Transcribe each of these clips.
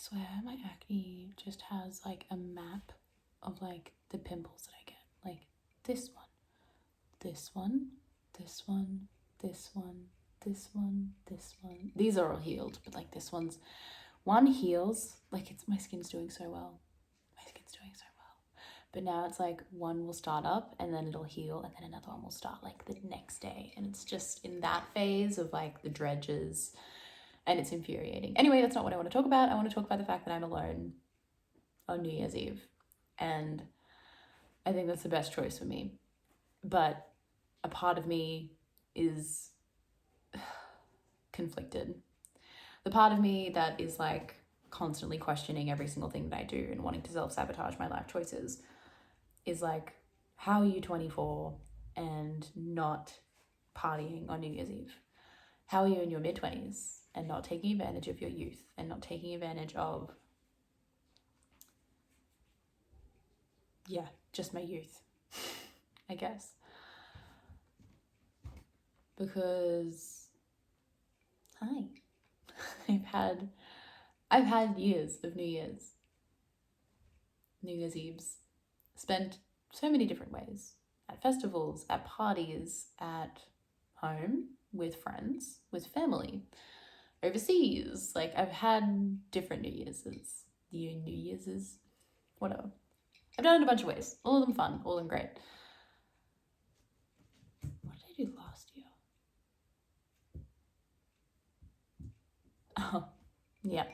swear my acne just has like a map of like the pimples that I get. Like this one, this one, this one, this one, this one, this one. These are all healed, but like this one heals. Like my skin's doing so well. My skin's doing so well. But now it's like one will start up and then it'll heal and then another one will start like the next day. And it's just in that phase of like the dredges and it's infuriating. Anyway, that's not what I want to talk about. I want to talk about the fact that I'm alone on New Year's Eve. And I think that's the best choice for me. But a part of me is conflicted. The part of me that is like constantly questioning every single thing that I do and wanting to self-sabotage my life choices is like, how are you 24 and not partying on New Year's Eve? How are you in your mid-20s and not taking advantage of your youth and not taking advantage of, just my youth, I guess. Because, hi, I've had years of New Year's Eves spent so many different ways. At festivals, at parties, at home, with friends, with family, overseas. Like I've had different New Year's, whatever. I've done it a bunch of ways. All of them fun, all of them great. What did I do last year? Oh, yeah.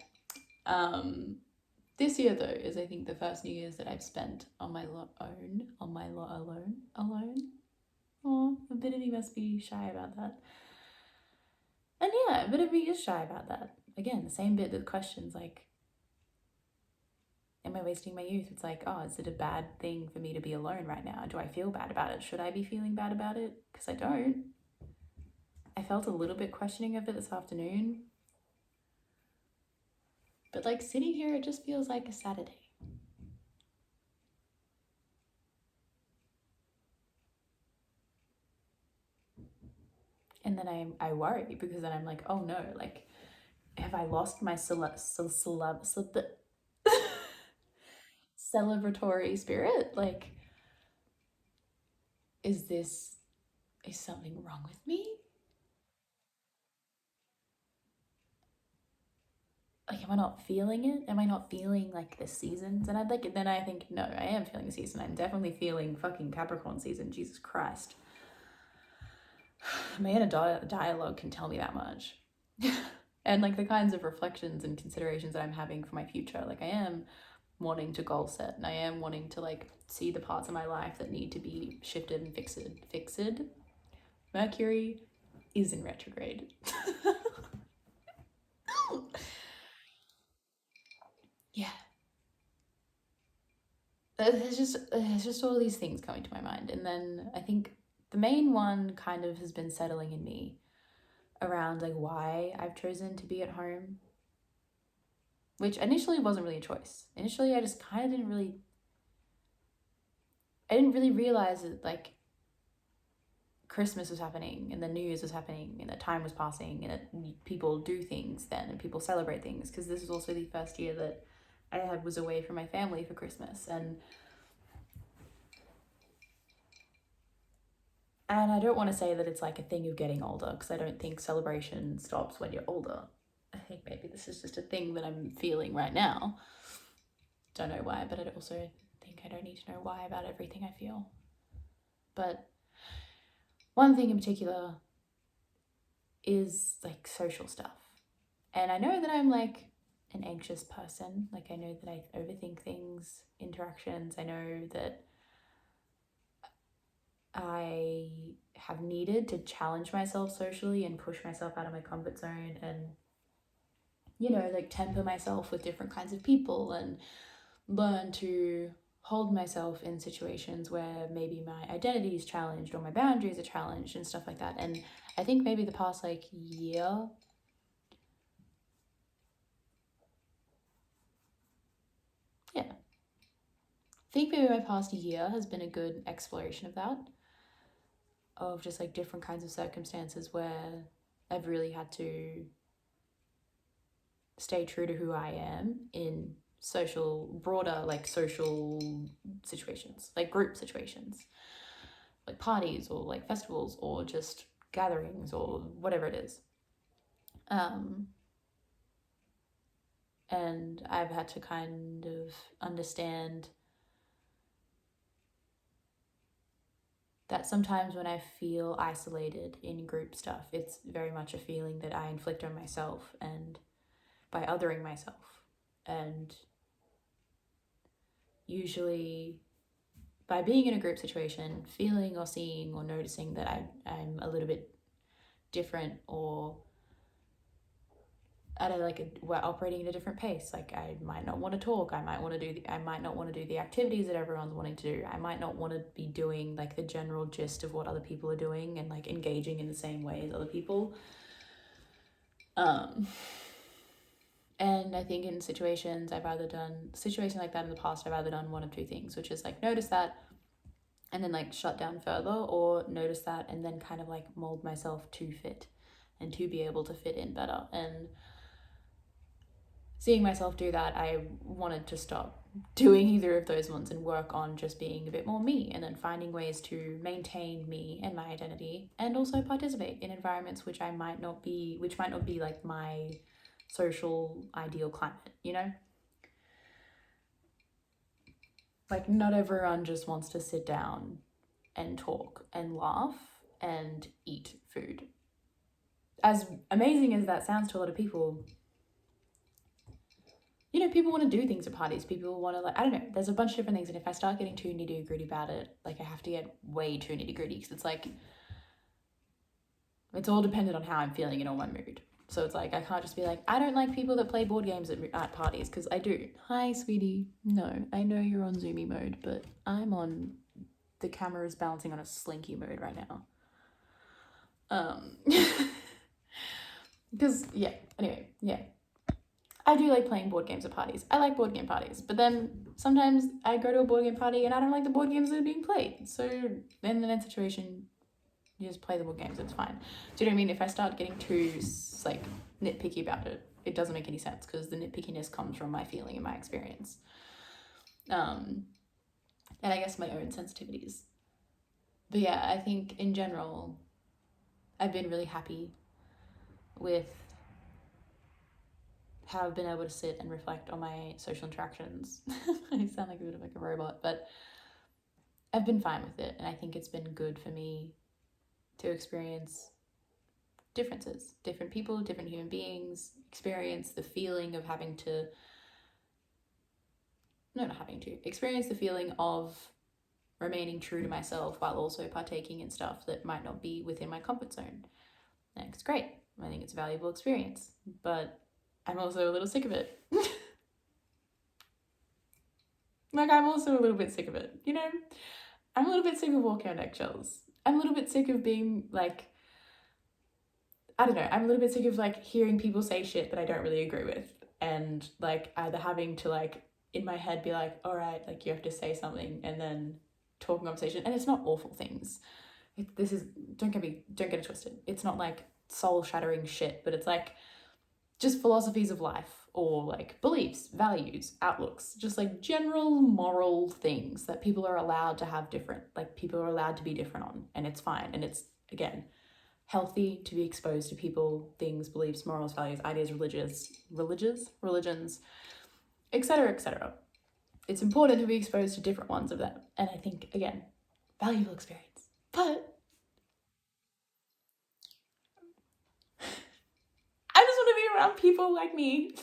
This year though is I think the first New Year's that I've spent on my own. Oh, a bit of me must be shy about that. And yeah, a bit of me is shy about that. Again, the same bit of questions like, am I wasting my youth? It's like, oh, is it a bad thing for me to be alone right now? Do I feel bad about it? Should I be feeling bad about it? Because I don't. I felt a little bit questioning of it this afternoon. But like sitting here, it just feels like a Saturday. And then I worry because then I'm like, oh no, like, have I lost my celebratory spirit? Like, is something wrong with me? Like, am I not feeling it? Am I not feeling like the seasons? And then I think, no, I am feeling the season. I'm definitely feeling fucking Capricorn season. Jesus Christ. My inner dialogue can tell me that much. And like the kinds of reflections and considerations that I'm having for my future, like I am wanting to goal set and I am wanting to like see the parts of my life that need to be shifted and fixed. Mercury is in retrograde. Yeah. There's just all these things coming to my mind. And then I think the main one kind of has been settling in me around like why I've chosen to be at home, which initially wasn't really a choice. Initially, I just kind of didn't really realize that like Christmas was happening and then New Year's was happening and that time was passing and that people do things then and people celebrate things, because this was also the first year that I was away from my family for Christmas. And I don't want to say that it's like a thing of getting older, because I don't think celebration stops when you're older. I think maybe this is just a thing that I'm feeling right now. Don't know why, but I also think I don't need to know why about everything I feel. But one thing in particular is like social stuff. And I know that I'm like an anxious person. Like I know that I overthink things, interactions. I know that I have needed to challenge myself socially and push myself out of my comfort zone and, you know, like temper myself with different kinds of people and learn to hold myself in situations where maybe my identity is challenged or my boundaries are challenged and stuff like that. And I think maybe the past like year, I think maybe my past year has been a good exploration of that, of just like different kinds of circumstances where I've really had to stay true to who I am in broader like social situations, like group situations, like parties or like festivals or just gatherings or whatever it is. And I've had to kind of understand that sometimes when I feel isolated in group stuff, it's very much a feeling that I inflict on myself and by othering myself. And usually by being in a group situation, feeling or seeing or noticing that I'm a little bit different or we're operating at a different pace. Like I might not want to talk. I might not want to do the activities that everyone's wanting to do. I might not want to be doing like the general gist of what other people are doing and like engaging in the same way as other people. And I think in situations like that in the past, I've either done one of two things, which is like notice that and then like shut down further, or notice that and then kind of like mold myself to fit and to be able to fit in better. And seeing myself do that, I wanted to stop doing either of those ones and work on just being a bit more me, and then finding ways to maintain me and my identity and also participate in environments which might not be like my social ideal climate, you know? Like not everyone just wants to sit down and talk and laugh and eat food. As amazing as that sounds to a lot of people, you know, people want to do things at parties. People want to, like, I don't know, there's a bunch of different things. And if I start getting too nitty gritty about it, like I have to get way too nitty gritty, because it's like, it's all dependent on how I'm feeling and on my mood. So it's like, I can't just be like, I don't like people that play board games at parties, because I do. Hi, sweetie. No, I know you're on Zoomy mode, but I'm on, the camera is balancing on a slinky mode right now. Because, yeah, anyway, yeah. I do like playing board games at parties. I like board game parties. But then sometimes I go to a board game party and I don't like the board games that are being played. So in that situation, you just play the board games. It's fine. Do you know what I mean? If I start getting too like nitpicky about it, it doesn't make any sense, because the nitpickiness comes from my feeling and my experience. And I guess my own sensitivities. But yeah, I think in general, I've been really happy with how I've been able to sit and reflect on my social interactions. I sound like a bit of like a robot, but I've been fine with it. And I think it's been good for me to experience differences, different people, different human beings, experience the feeling of experience the feeling of remaining true to myself while also partaking in stuff that might not be within my comfort zone. And it's great. I think it's a valuable experience, but I'm also a little sick of it. Like, I'm also a little bit sick of it, you know? I'm a little bit sick of walking on eggshells. I'm a little bit sick of being, like, I don't know, I'm a little bit sick of, like, hearing people say shit that I don't really agree with. And, like, either having to, like, in my head be like, all right, like, you have to say something, and then talk in conversation. And it's not awful things. Don't get it twisted. It's not, like, soul-shattering shit, but it's, like, just philosophies of life, or like beliefs, values, outlooks, just like general moral things that people are allowed to have different, like people are allowed to be different on, and it's fine. And it's, again, healthy to be exposed to people, things, beliefs, morals, values, ideas, religions, etc., etc. It's important to be exposed to different ones of them. And I think, again, valuable experience. But I just want to be around people like me.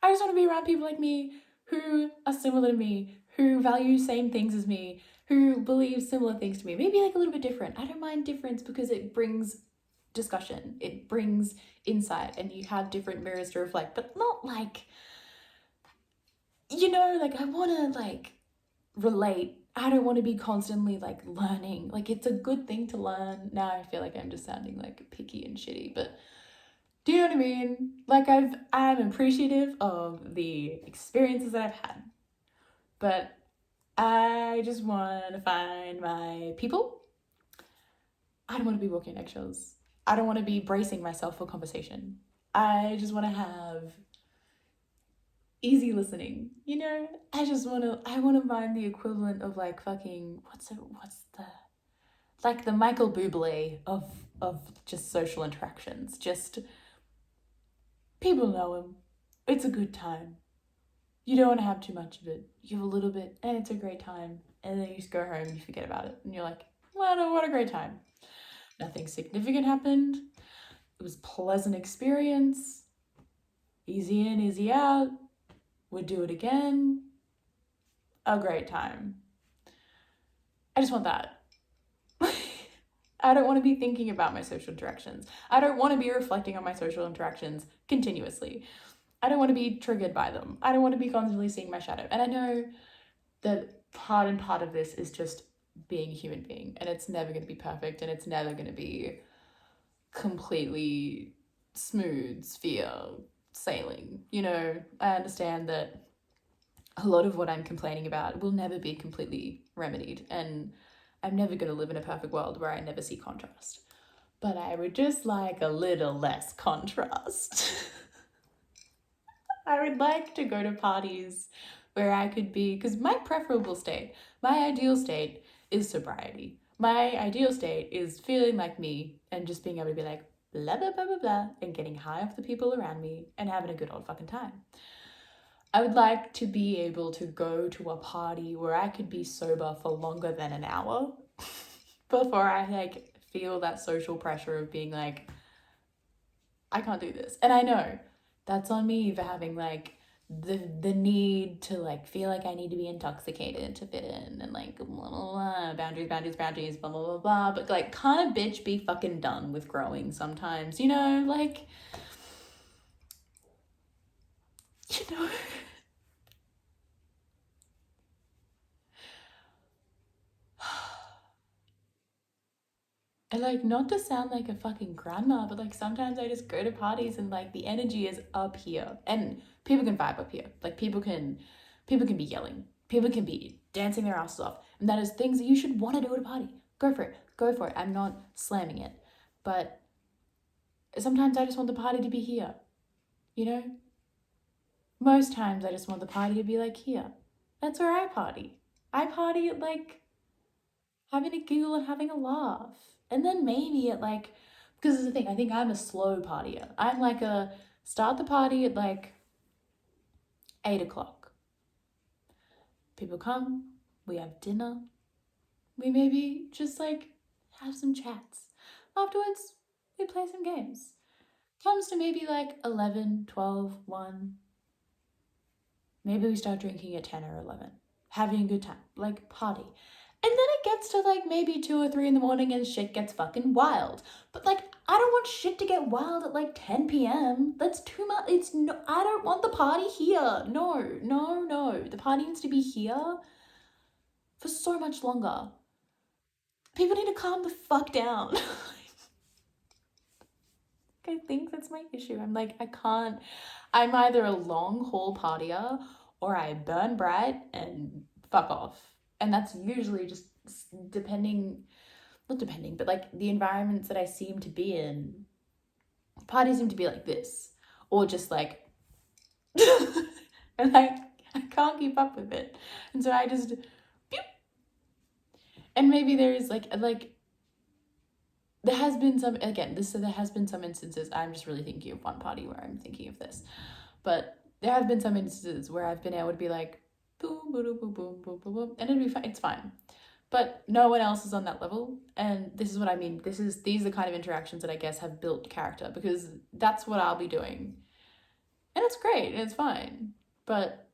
I just want to be around people like me who are similar to me, who value same things as me, who believe similar things to me. Maybe like a little bit different. I don't mind difference, because it brings discussion. It brings insight, and you have different mirrors to reflect, but not like, you know, like I want to like relate. I don't want to be constantly like learning. Like, it's a good thing to learn. Now I feel like I'm just sounding like picky and shitty, but do you know what I mean? Like, I'm appreciative of the experiences that I've had, but I just want to find my people. I don't want to be walking eggshells. I don't want to be bracing myself for conversation. I just want to have easy listening. You know, I wanna find the equivalent of like fucking what's the like the Michael Bublé of just social interactions. Just people know him. It's a good time. You don't want to have too much of it. You have a little bit, and it's a great time. And then you just go home and you forget about it. And you're like, well, what a great time. Nothing significant happened. It was a pleasant experience. Easy in, easy out. Would do it again. A great time. I just want that. I don't want to be thinking about my social interactions. I don't want to be reflecting on my social interactions continuously. I don't want to be triggered by them. I don't want to be constantly seeing my shadow. And I know that part of this is just being a human being, and it's never going to be perfect, and it's never going to be completely smooth sphere sailing. You know, I understand that a lot of what I'm complaining about will never be completely remedied, and I'm never going to live in a perfect world where I never see contrast. But I would just like a little less contrast. I would like to go to parties where I could be, because my preferable state, my ideal state is sobriety. My ideal state is feeling like me and just being able to be like, blah, blah, blah, blah, blah, and getting high off the people around me and having a good old fucking time. I would like to be able to go to a party where I could be sober for longer than an hour before I like feel that social pressure of being like, I can't do this. And I know that's on me for having like the need to like feel like I need to be intoxicated to fit in and like blah, blah, blah, boundaries, blah, blah, blah, blah. But like, can't a bitch be fucking done with growing sometimes, you know? Like, you know. And like, not to sound like a fucking grandma, but like sometimes I just go to parties and like the energy is up here, and people can vibe up here. Like people can be yelling, people can be dancing their asses off, and that is things that you should want to do at a party. Go for it, go for it. I'm not slamming it, but sometimes I just want the party to be here. You know, most times I just want the party to be like here. That's where I party. I party at like having a giggle and having a laugh. And then maybe at like, because this is the thing, I think I'm a slow partier. I'm like a start the party at like 8 o'clock. People come, we have dinner, we maybe just like have some chats. Afterwards, we play some games. Comes to maybe like 11, 12, 1. Maybe we start drinking at 10 or 11. Having a good time, like party. And then it gets to like maybe 2 or 3 in the morning and shit gets fucking wild. But like, I don't want shit to get wild at like 10 p.m. That's too much. It's no, I don't want the party here. No, no, no. The party needs to be here for so much longer. People need to calm the fuck down. I think that's my issue. I'm like, I can't. I'm either a long haul partier or I burn bright and fuck off. And that's usually just depending, not depending, but like the environments that I seem to be in. Parties seem to be like this, or just like, and I can't keep up with it. And so I just, and maybe there's like, there has been some, again, there has been some instances, I'm just really thinking of one party where I'm thinking of this, but there have been some instances where I've been able to be like, boom, boom, boom, boom, boom, boom, boom, and it'd be fine, it's fine. But no one else is on that level, and this is what I mean. These are the kind of interactions that I guess have built character, because that's what I'll be doing. And it's great, and it's fine. But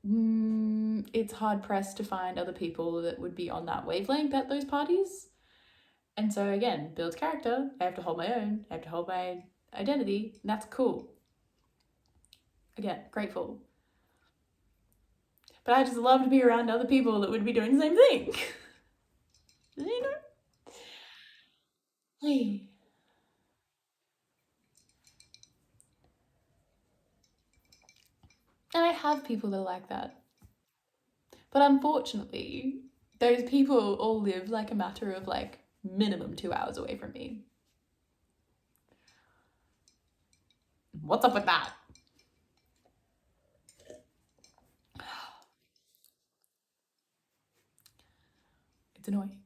it's hard pressed to find other people that would be on that wavelength at those parties. And so again, builds character. I have to hold my own. I have to hold my identity. And that's cool. Again, grateful. But I just love to be around other people that would be doing the same thing. You know? Hey. And I have people that are like that. But unfortunately, those people all live like a matter of like minimum 2 hours away from me. What's up with that? It's annoying.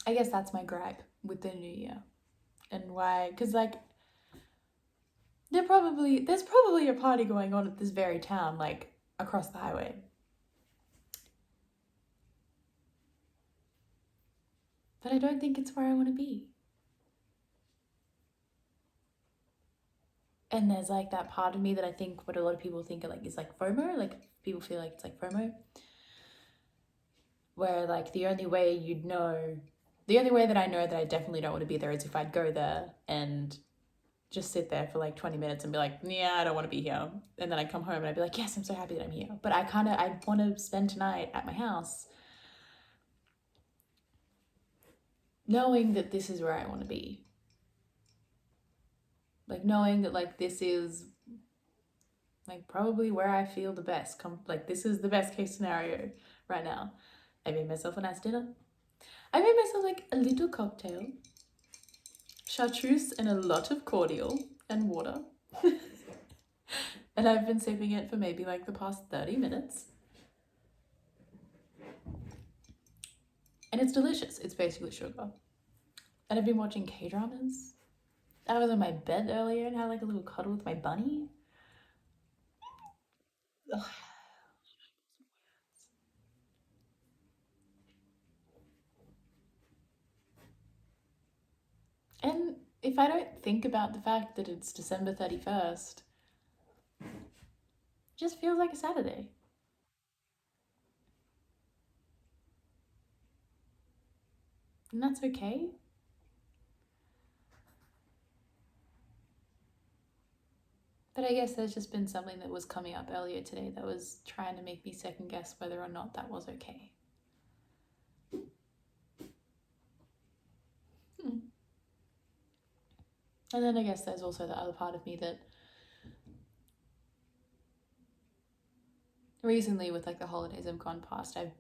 I guess that's my gripe with the new year. And why? Because, like, there's probably a party going on at this very town, like, across the highway. But I don't think it's where I want to be. And there's, like, that part of me that I think what a lot of people think is, like, FOMO. Like, people feel like it's, like, FOMO. Where, like, the only way that I know that I definitely don't want to be there is if I'd go there and just sit there for, like, 20 minutes and be like, yeah, I don't want to be here. And then I'd come home and I'd be like, yes, I'm so happy that I'm here. But I want to spend tonight at my house knowing that this is where I want to be. Like, knowing that, like, this is, like, probably where I feel the best. Like, this is the best case scenario right now. I made myself a nice dinner. I made myself, like, a little cocktail, chartreuse and a lot of cordial and water. And I've been sipping it for maybe, like, the past 30 minutes. And it's delicious. It's basically sugar. And I've been watching K-dramas. I was in my bed earlier and had, like, a little cuddle with my bunny. Ugh. And if I don't think about the fact that it's December 31st, it just feels like a Saturday. And that's okay. But I guess there's just been something that was coming up earlier today that was trying to make me second guess whether or not that was okay. And then I guess there's also the other part of me that recently, with, like, the holidays have gone past, I've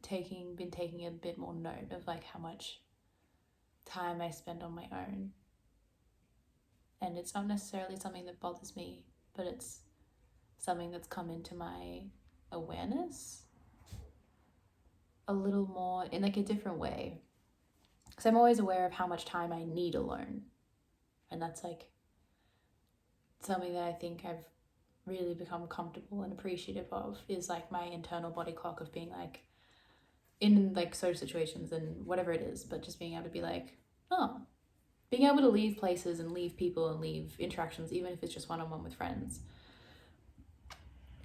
been taking a bit more note of, like, how much time I spend on my own. And it's not necessarily something that bothers me, but it's something that's come into my awareness a little more in, like, a different way. Because I'm always aware of how much time I need alone. And that's, like, something that I think I've really become comfortable and appreciative of, is, like, my internal body clock of being, like, in, like, social situations and whatever it is, but just being able to be like, oh, being able to leave places and leave people and leave interactions, even if it's just one-on-one with friends,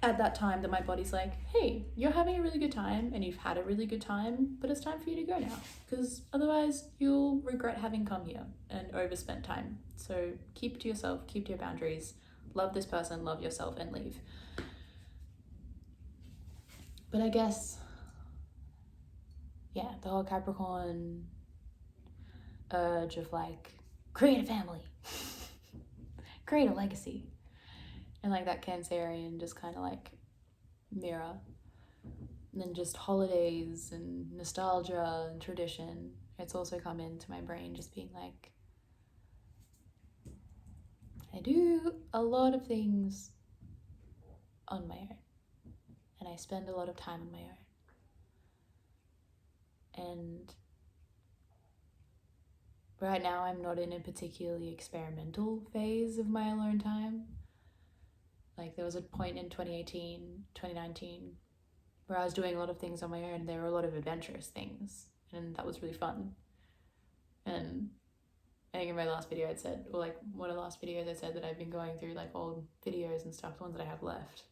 at that time that my body's like, hey, you're having a really good time and you've had a really good time, but it's time for you to go now, because otherwise you'll regret having come here and overspent time. So keep to yourself, keep to your boundaries, love this person, love yourself, and leave. But I guess, yeah, the whole Capricorn urge of, like, create a family, create a legacy, and, like, that Cancerian just kind of, like, mirror. And then just holidays and nostalgia and tradition. It's also come into my brain just being like, I do a lot of things on my own. And I spend a lot of time on my own. And right now I'm not in a particularly experimental phase of my alone time. Like, there was a point in 2018, 2019, where I was doing a lot of things on my own. There were a lot of adventurous things, and that was really fun. And I think in my last video I'd said, or, like, one of the last videos I said that I've been going through, like, old videos and stuff, the ones that I have left.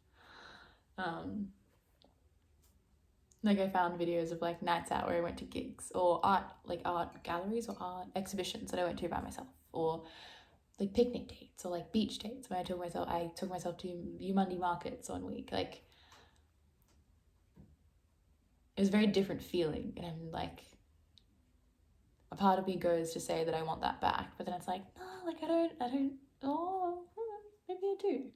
Like, I found videos of, like, nights out where I went to gigs, or art galleries or art exhibitions that I went to by myself, or, like, picnic dates, or, like, beach dates where I took myself to Monday markets one week. Like, it was a very different feeling, and I'm like, a part of me goes to say that I want that back, but then it's like, no, like, I don't, maybe I do.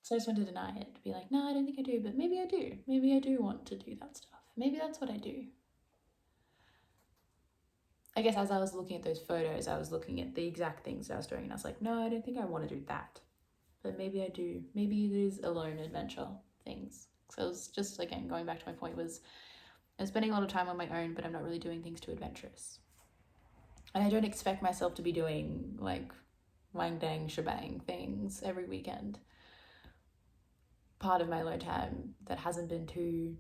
So I just want to deny it, be like, no, I don't think I do, but maybe I do. Maybe I do want to do that stuff. Maybe that's what I do. I guess as I was looking at those photos, I was looking at the exact things that I was doing, and I was like, no, I don't think I want to do that. But maybe I do. Maybe it is alone adventure things. So I was just, again, going back to my point was I'm spending a lot of time on my own, but I'm not really doing things too adventurous. And I don't expect myself to be doing like wang dang shebang things every weekend. Part of my alone time that hasn't been too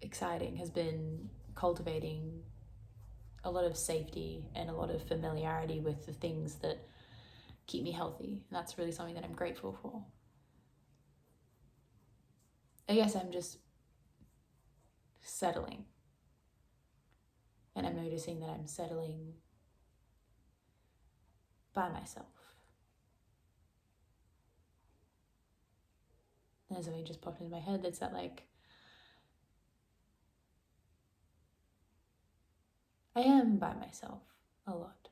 exciting has been cultivating a lot of safety and a lot of familiarity with the things that keep me healthy. And that's really something that I'm grateful for. I guess I'm just settling. And I'm noticing that I'm settling by myself. And something just popped into my head that's that like, I am by myself a lot.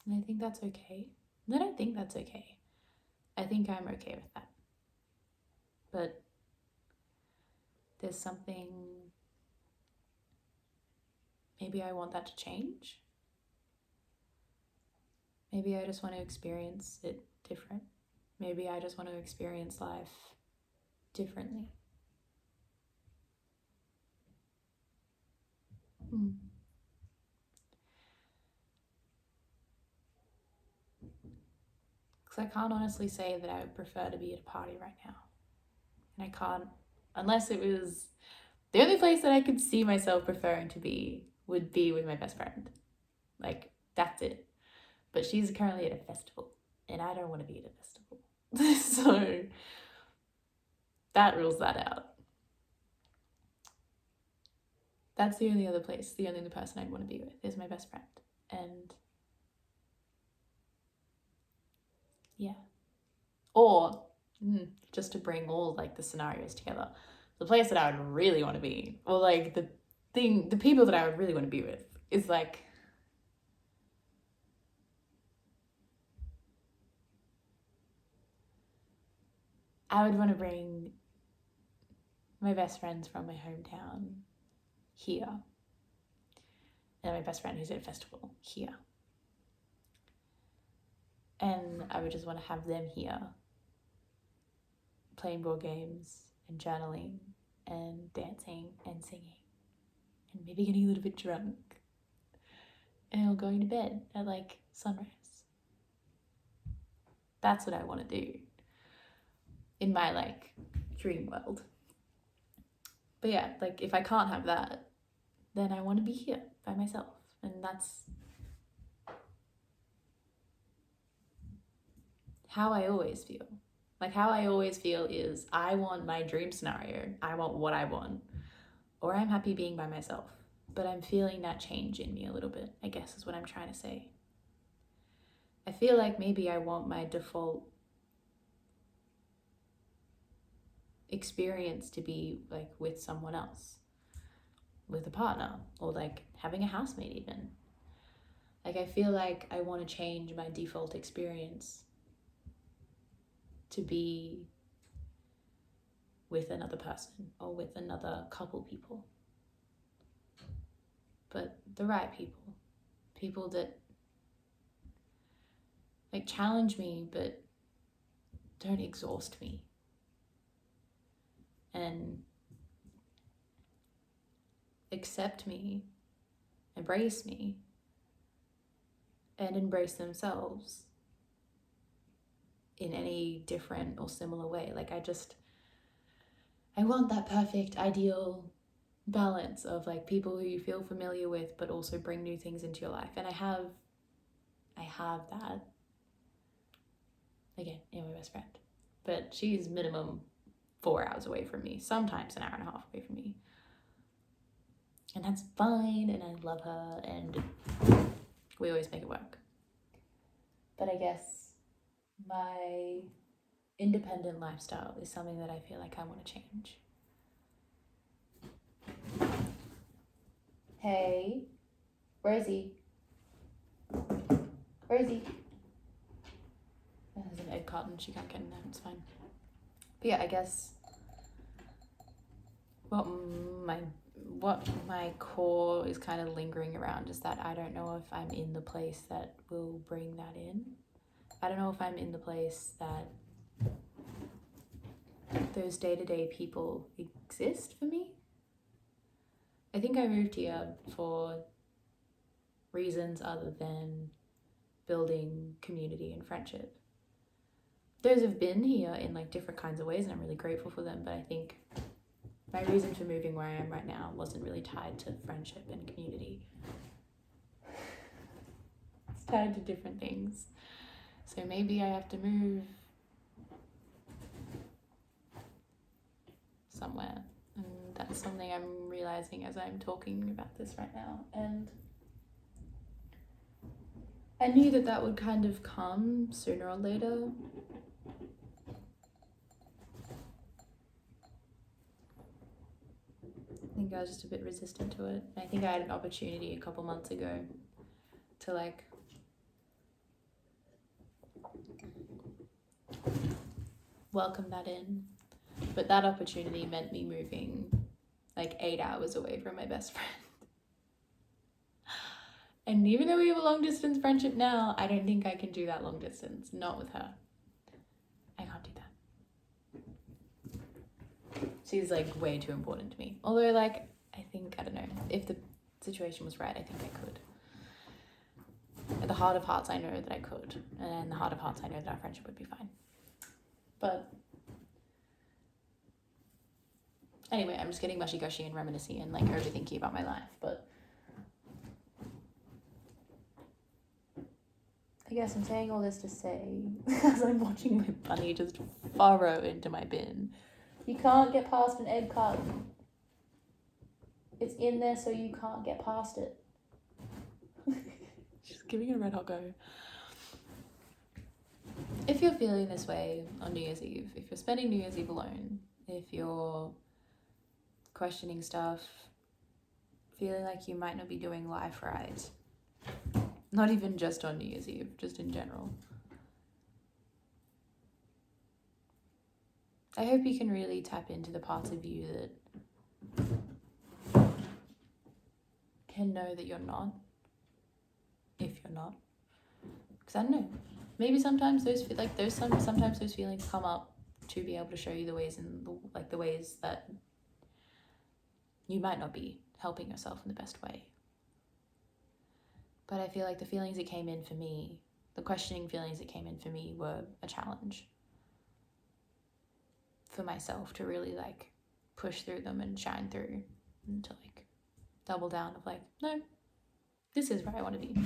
And I think that's okay. And I don't think that's okay. I think I'm okay with that. But there's something, maybe I want that to change. Maybe I just want to experience it different. Maybe I just want to experience life differently. Because I can't honestly say that I would prefer to be at a party right now. And I can't, unless it was the only place that I could see myself preferring to be would be with my best friend. Like, that's it. But she's currently at a festival, and I don't want to be at a festival. So that rules that out. That's the only other place, the only other person I'd want to be with is my best friend. And yeah. Or, just to bring all like the scenarios together, the place that I would really want to be, or like the people that I would really want to be with is like, I would want to bring my best friends from my hometown here, and my best friend who's at a festival here. And I would just want to have them here playing board games and journaling and dancing and singing and maybe getting a little bit drunk and going to bed at like sunrise. That's what I want to do in my like dream world. But yeah, like if I can't have that, then I want to be here by myself. And that's how I always feel. Like how I always feel is I want my dream scenario. I want what I want. Or I'm happy being by myself. But I'm feeling that change in me a little bit, I guess is what I'm trying to say. I feel like maybe I want my default experience to be like with someone else, with a partner, or like having a housemate even. Like I feel like I want to change my default experience to be with another person or with another couple people. But the right people. People that like challenge me but don't exhaust me. And accept me, embrace me, and embrace themselves in any different or similar way. Like I want that perfect ideal balance of like people who you feel familiar with but also bring new things into your life. And I have that, again, in my best friend, but she's minimum 4 hours away from me, sometimes an hour and a half away from me, and that's fine, and I love her and we always make it work. But I guess my independent lifestyle is something that I feel like I want to change. Hey, where is he? Where is he? hair cut and she can't get in there. It's fine. But yeah, I guess what my core is kind of lingering around is that I don't know if I'm in the place that will bring that in. I don't know if I'm in the place that those day-to-day people exist for me. I think I moved here for reasons other than building community and friendship. Those have been here in like different kinds of ways and I'm really grateful for them, but I think my reason for moving where I am right now wasn't really tied to friendship and community. It's tied to different things. So maybe I have to move somewhere. And that's something I'm realizing as I'm talking about this right now. And I knew that that would kind of come sooner or later. I think I was just a bit resistant to it. I think I had an opportunity a couple months ago to like welcome that in. But that opportunity meant me moving like 8 hours away from my best friend. And even though we have a long distance friendship now, I don't think I can do that long distance. Not with her. I can't do that. She's like way too important to me. Although like, I think, I don't know, if the situation was right, I think I could. At the heart of hearts, I know that I could. And in the heart of hearts, I know that our friendship would be fine. But anyway, I'm just getting mushy-gushy and reminiscing and like overthinking about my life. But I guess I'm saying all this to say, as I'm watching my bunny just furrow into my bin, you can't get past an egg carton. It's in there so you can't get past it. She's giving it a red hot go. If you're feeling this way on New Year's Eve, if you're spending New Year's Eve alone, if you're questioning stuff, feeling like you might not be doing life right, not even just on New Year's Eve, just in general, I hope you can really tap into the parts of you that can know that you're not, if you're not. Because I don't know, maybe sometimes sometimes those feelings come up to be able to show you the ways the ways that you might not be helping yourself in the best way. But I feel like the feelings that came in for me, the questioning feelings that came in for me, were a challenge for myself to really like push through them and shine through, and to like double down of like, no, this is where I want to be.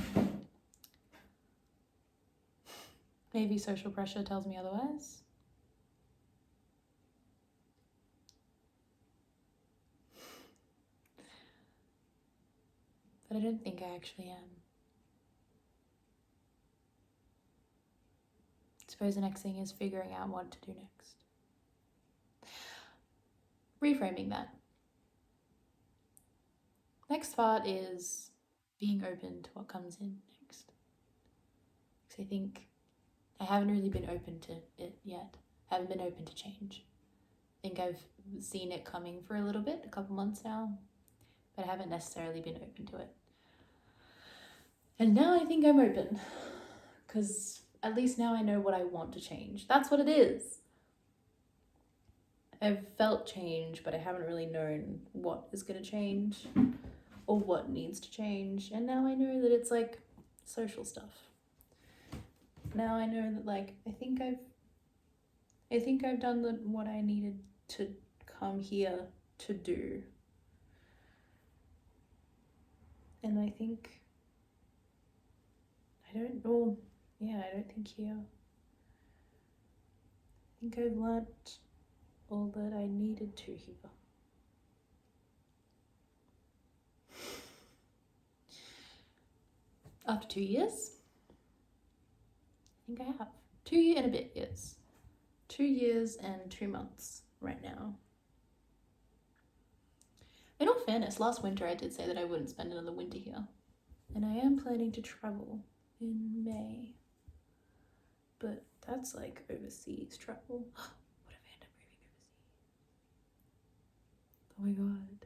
Maybe social pressure tells me otherwise. But I don't think I actually am. I suppose the next thing is figuring out what to do next. Reframing that. Next part is being open to what comes in next. Because I think I haven't really been open to it yet. I haven't been open to change. I think I've seen it coming for a little bit, a couple months now, but I haven't necessarily been open to it. And now I think I'm open, because at least now I know what I want to change. That's what it is. I've felt change, but I haven't really known what is going to change or what needs to change. And now I know that it's like social stuff. Now I know that like I think I've done what I needed to come here to do. And I think I don't think here. I think I've learnt all that I needed to here. After 2 years? I think I have. 2 years and a bit, yes. 2 years and 2 months right now. In all fairness, last winter I did say that I wouldn't spend another winter here. And I am planning to travel in May. but that's like overseas travel. What if I end up moving overseas? Oh my god.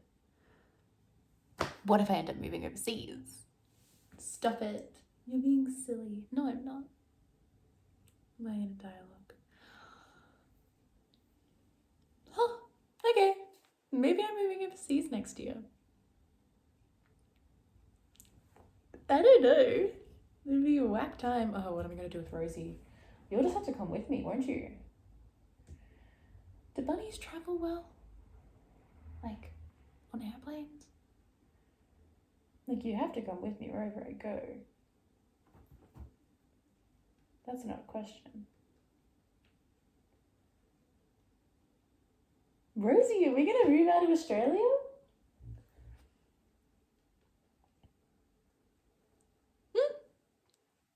What if I end up moving overseas? Stop it. You're being silly. No, I'm not. Am I in a dialogue? Huh. Okay. Maybe I'm moving overseas next year. I don't know. It'd be a whack time. Oh, what am I going to do with Rosie? You'll just have to come with me, won't you? Do bunnies travel well? Like, on airplanes? Like, you have to come with me wherever I go. That's not a question. Rosie, are we going to move out of Australia?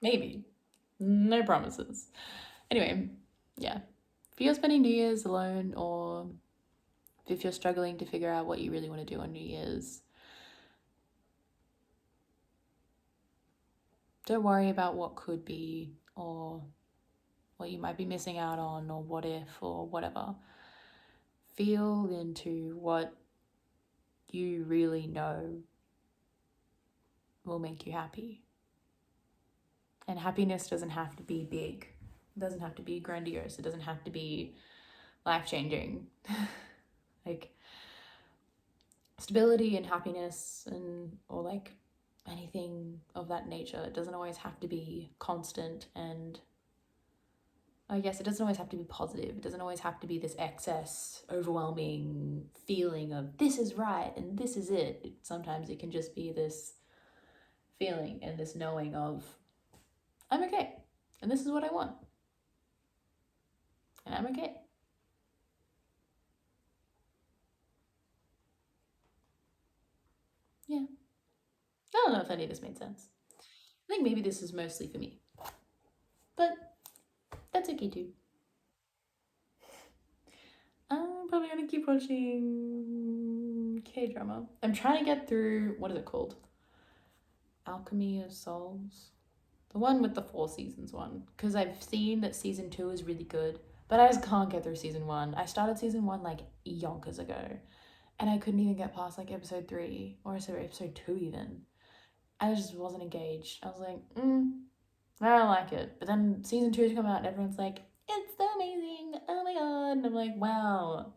Maybe. No promises. Anyway, yeah. If you're spending New Year's alone, or if you're struggling to figure out what you really want to do on New Year's, don't worry about what could be, or what you might be missing out on, or what if, or whatever. Feel into what you really know will make you happy. And happiness doesn't have to be big. It doesn't have to be grandiose. It doesn't have to be life-changing. Like, stability and happiness, or like anything of that nature, it doesn't always have to be constant, and I guess it doesn't always have to be positive. It doesn't always have to be this excess, overwhelming feeling of this is right and this is it. Sometimes it can just be this feeling and this knowing of I'm okay and this is what I want and I'm okay. Yeah. I don't know if any of this made sense. I think maybe this is mostly for me, but that's okay too. I'm probably gonna keep watching K-drama. I'm trying to get through, what is it called? Alchemy of Souls? The one with the 4 seasons one. Because I've seen that season 2 is really good, but I just can't get through season 1. I started season 1 like yonkers ago, and I couldn't even get past like episode 3, or sorry, episode 2 even. I just wasn't engaged. I was like, I don't like it. But then season 2 has come out and everyone's like, it's so amazing, oh my god. And I'm like, wow,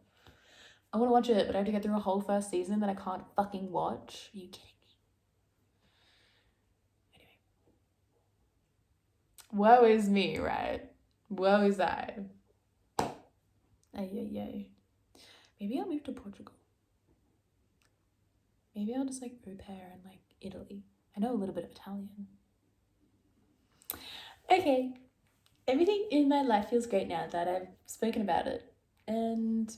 I want to watch it, but I have to get through a whole first season that I can't fucking watch. Are you kidding me? Anyway. Woe is me, right? Woe is I. Ay. Maybe I'll move to Portugal. Maybe I'll just like au pair in like Italy. I know a little bit of Italian. Okay. Everything in my life feels great now that I've spoken about it. And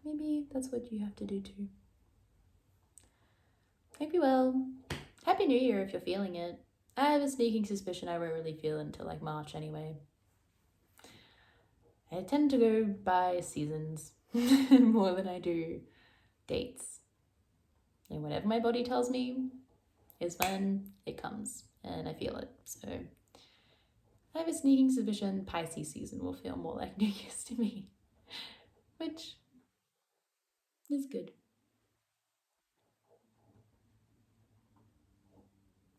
maybe that's what you have to do too. Hope you well. Happy New Year if you're feeling it. I have a sneaking suspicion I won't really feel it until like March anyway. I tend to go by seasons more than I do dates. And whatever my body tells me is when it comes and I feel it. So I have a sneaking suspicion Pisces season will feel more like New Year's to me, which is good.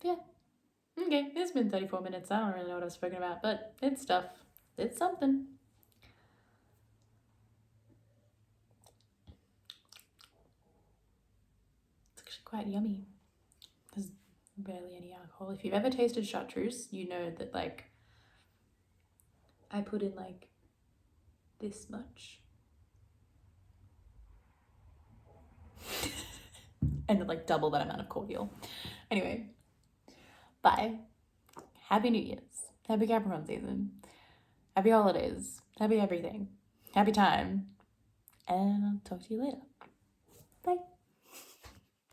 Yeah. Okay, it's been 34 minutes. I don't really know what I've spoken about, but it's stuff. It's something. It's actually quite yummy. There's barely any alcohol. If you've ever tasted chartreuse, you know that like I put in like this much. And then like double that amount of cordial. Anyway, bye. Happy New Year's. Happy Capricorn season. Happy holidays. Happy everything. Happy time. And I'll talk to you later. Bye.